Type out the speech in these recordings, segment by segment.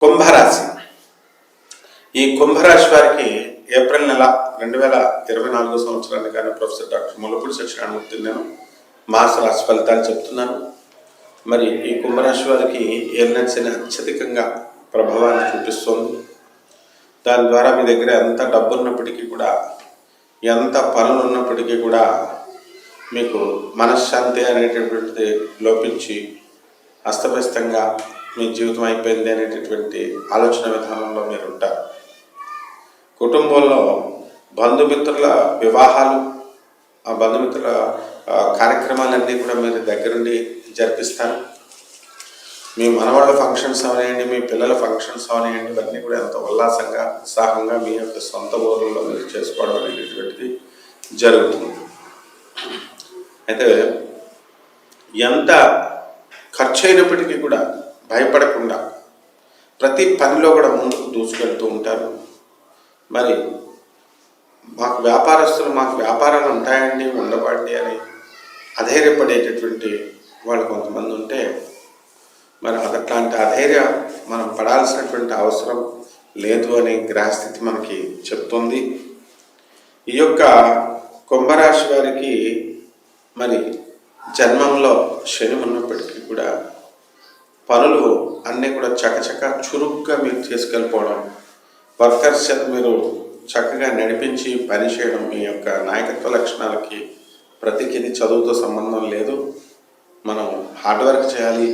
కుంభరాశి. ఈ కుంభరాశి వారికి ఏప్రిల్ నెల 2024 సంవత్సరానికి కానీ ప్రొఫెసర్ డాక్టర్ ముల్లపూడి సత్యనారాయణమూర్తి నేను మాస రాశి ఫలితాలు చెప్తున్నాను. మరి ఈ కుంభరాశి వారికి ఏలినాటి శని అత్యధికంగా ప్రభావాన్ని చూపిస్తోంది. దాని ద్వారా మీ దగ్గర ఎంత డబ్బు ఉన్నప్పటికీ కూడా, ఎంత పనులు ఉన్నప్పటికీ కూడా మీకు మనశ్శాంతి అనేటటువంటిది లోపించి అస్తవ్యస్తంగా మీ జీవితం అయిపోయింది అనేటటువంటి ఆలోచన విధానంలో మీరు ఉంటారు. కుటుంబంలో బంధుమిత్రుల వివాహాలు, ఆ బంధుమిత్రుల కార్యక్రమాలన్నీ కూడా మీరు దగ్గరుండి జరిపిస్తారు. మీ మనవాళ్ళ ఫంక్షన్స్ అవనివ్వండి, మీ పిల్లల ఫంక్షన్స్ అవనివ్వండి, ఇవన్నీ కూడా ఎంతో ఉల్లాసంగా ఉత్సాహంగా మీ యొక్క సొంత ఊళ్ళలో మీరు చేసుకోవడం అనేటటువంటిది జరుగుతుంది. అయితే ఎంత ఖర్చు అయినప్పటికీ కూడా భయపడకుండా ప్రతి పనిలో కూడా ముందుకు దూసుకెళ్తూ ఉంటారు. మరి మాకు వ్యాపారాలు ఉంటాయండి, ఉండబడి అని అధైర్యపడేటటువంటి వాళ్ళు కొంతమంది ఉంటే, మరి అట్లాంటి అధైర్యం మనం పడాల్సినటువంటి అవసరం లేదు అని గ్రహస్థితి మనకి చెప్తుంది. ఈ యొక్క కుంభరాశి వారికి మరి జన్మంలో శని ఉన్నప్పటికీ కూడా పనులు అన్నీ కూడా చకచక చురుగ్గా మీరు తీసుకెళ్ళిపోవడం, వర్కర్స్ మీరు చక్కగా నడిపించి పని చేయడం, మీ యొక్క నాయకత్వ లక్షణాలకి ప్రతికిది చదువుతో సంబంధం లేదు. మనం హార్డ్ వర్క్ చేయాలి,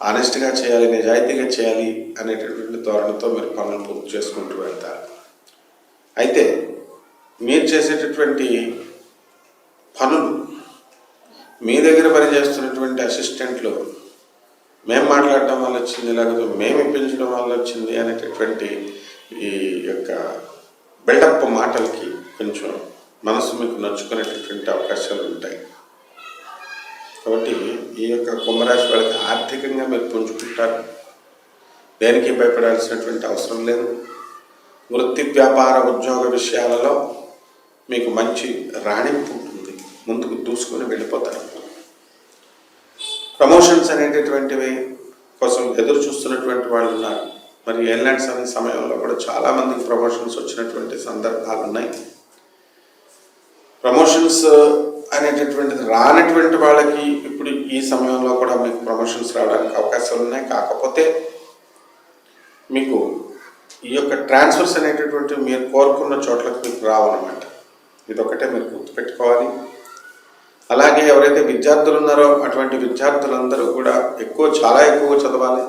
ఆనెస్ట్గా చేయాలి, నిజాయితీగా చేయాలి అనేటటువంటి ధోరణితో మీరు పనులు పూర్తి చేసుకుంటూ వెళ్తారు. అయితే మీరు చేసేటటువంటి పనులు, మీ దగ్గర పనిచేస్తున్నటువంటి అసిస్టెంట్లు మేము మాట్లాడటం వల్ల వచ్చింది, లేకపోతే మేము ఇప్పించడం వల్ల వచ్చింది అనేటటువంటి ఈ యొక్క బిల్డప్ మాటలకి కొంచెం మనసు మీకు నచ్చుకునేటటువంటి అవకాశాలు ఉంటాయి. కాబట్టి ఈ యొక్క కుంభరాశి వాళ్ళకి ఆర్థికంగా మీరు పుంజుకుంటారు. దేనికి భయపడాల్సినటువంటి అవసరం లేదు. వృత్తి, వ్యాపార, ఉద్యోగ విషయాలలో మీకు మంచి రాణింపు ఉంటుంది. ముందుకు దూసుకొని వెళ్ళిపోతారు. ప్రమోషన్స్ అనేటటువంటివి కోసం ఎదురు చూస్తున్నటువంటి వాళ్ళు ఉన్నారు. మరి ఏలినాటి సమయంలో కూడా చాలామందికి ప్రమోషన్స్ వచ్చినటువంటి సందర్భాలు ఉన్నాయి. ప్రమోషన్స్ అనేటటువంటిది రానటువంటి వాళ్ళకి ఇప్పుడు ఈ సమయంలో కూడా మీకు ప్రమోషన్స్ రావడానికి అవకాశాలు ఉన్నాయి. కాకపోతే మీకు ఈ యొక్క ట్రాన్స్ఫర్స్ అనేటటువంటి మీరు కోరుకున్న చోట్లకు మీకు రావన్నమాట. ఇదొకటే మీరు గుర్తుపెట్టుకోవాలి. అలాగే ఎవరైతే విద్యార్థులు ఉన్నారో అటువంటి విద్యార్థులందరూ కూడా చాలా ఎక్కువ చదవాలి.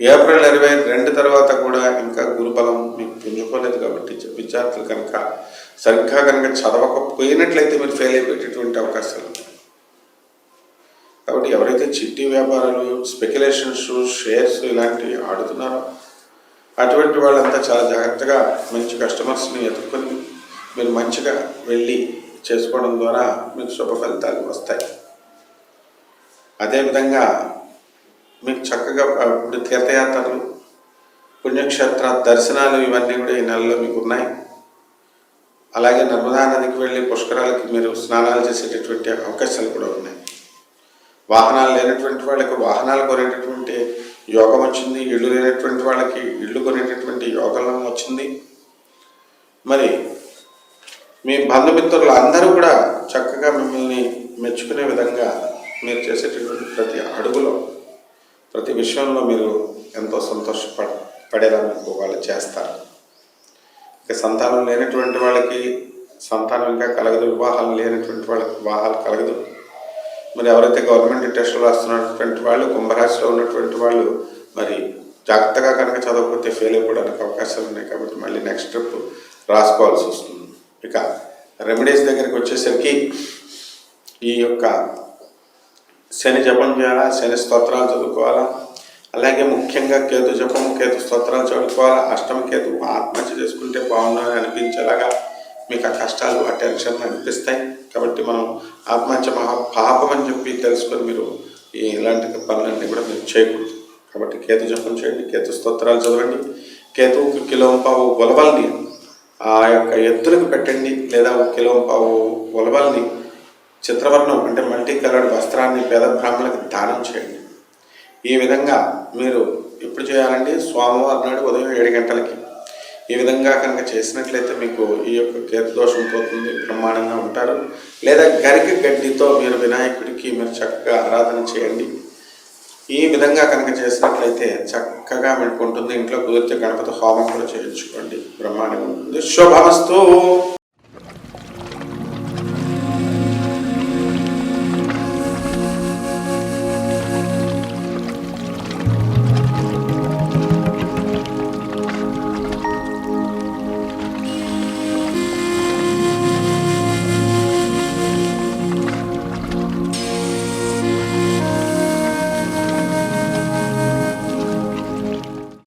ఏప్రిల్ 22 తర్వాత కూడా ఇంకా గురుబలం మీకు పుంజుకోలేదు. కాబట్టి విద్యార్థులు కనుక సరిగ్గా కనుక చదవకపోయినట్లయితే మీరు ఫెయిల్ అయిపోయేటటువంటి అవకాశాలు ఉంటాయి. కాబట్టి ఎవరైతే చిట్టి వ్యాపారాలు, స్పెక్యులేషన్స్, షేర్స్ ఇలాంటివి ఆడుతున్నారో అటువంటి వాళ్ళంతా చాలా జాగ్రత్తగా మంచి కస్టమర్స్ని ఎదుర్కొని మీరు మంచిగా వెళ్ళి చేసుకోవడం ద్వారా మీకు శుభ ఫలితాలు వస్తాయి. అదేవిధంగా మీకు చక్కగా ఇప్పుడు తీర్థయాత్రలు, పుణ్యక్షేత్ర దర్శనాలు ఇవన్నీ కూడా ఈ నెలలో మీకు ఉన్నాయి. అలాగే నర్మదా నదికి వెళ్ళి పుష్కరాలకి మీరు స్నానాలు చేసేటటువంటి అవకాశాలు కూడా ఉన్నాయి. వాహనాలు లేనటువంటి వాళ్ళకి వాహనాలు కొనేటటువంటి యోగం వచ్చింది. ఇళ్ళు లేనటువంటి వాళ్ళకి ఇళ్ళు కొనేటటువంటి యోగం వచ్చింది. మరి మీ బంధుమిత్రులు అందరూ కూడా చక్కగా మిమ్మల్ని మెచ్చుకునే విధంగా మీరు చేసేటటువంటి ప్రతి అడుగులో, ప్రతి విషయంలో మీరు ఎంతో సంతోషపడేలా మీకు వాళ్ళు చేస్తారు. ఇక సంతానం లేనటువంటి వాళ్ళకి సంతానం ఇంకా కలగదు, వివాహాలు లేనటువంటి వాళ్ళకి వివాహాలు కలగదు. మరి ఎవరైతే గవర్నమెంట్ టెస్టులు రాస్తున్నటువంటి వాళ్ళు, కుంభరాశిలో ఉన్నటువంటి వాళ్ళు మరి జాగ్రత్తగా కనుక చదవకపోతే ఫెయిల్ అయిపోవడానికి అవకాశాలు ఉన్నాయి. కాబట్టి మళ్ళీ నెక్స్ట్ ట్రిప్ రాసుకోవాల్సి వస్తుంది. ఇక రెమెడీస్ దగ్గరికి వచ్చేసరికి ఈ యొక్క శని జపం చేయాలా, శని స్తోత్రాలు చదువుకోవాలా, అలాగే ముఖ్యంగా కేతు జపం, కేతు స్తోత్రాలు చదువుకోవాలా. అష్టమ కేతు ఆత్మహత్య చేసుకుంటే బాగుందని అనిపించేలాగా మీకు ఆ కష్టాలు, ఆ టెన్షన్ అనిపిస్తాయి. కాబట్టి మనం ఆత్మహత్య పాపం అని చెప్పి తెలుసుకొని మీరు ఇలాంటి పనులన్నీ కూడా మీరు చేయకూడదు. కాబట్టి కేతు జపం చేయండి, కేతు స్తోత్రాలు చదవండి. కేతువుకి కిలోంపావు ఉలవల్ని ఆ యొక్క ఎత్తులకు పెట్టండి, లేదా 1 కిలోంపావు ఉలవల్ని చిత్రవర్ణం అంటే మల్టీ కలర్డ్ వస్త్రాన్ని పేద బ్రాహ్మణులకు దానం చేయండి. ఈ విధంగా మీరు ఎప్పుడు చేయాలండి? సోమవారం నాడు ఉదయం 7 గంటలకి. ఈ విధంగా కనుక చేసినట్లయితే మీకు ఈ యొక్క కేతు దోషం పోతుంది, బ్రహ్మాండంగా ఉంటారు. లేదా గరిక గడ్డితో మీరు వినాయకుడికి మీరు చక్కగా ఆరాధన చేయండి. ఈ విధంగా కనుక చేసినట్లయితే చక్కగా మీకు ఉంటుంది. ఇంట్లో కుదిరితే గణపతి హోమం కూడా చేయించుకోండి, బ్రహ్మాండంగా ఉంటుంది. శుభమస్తు.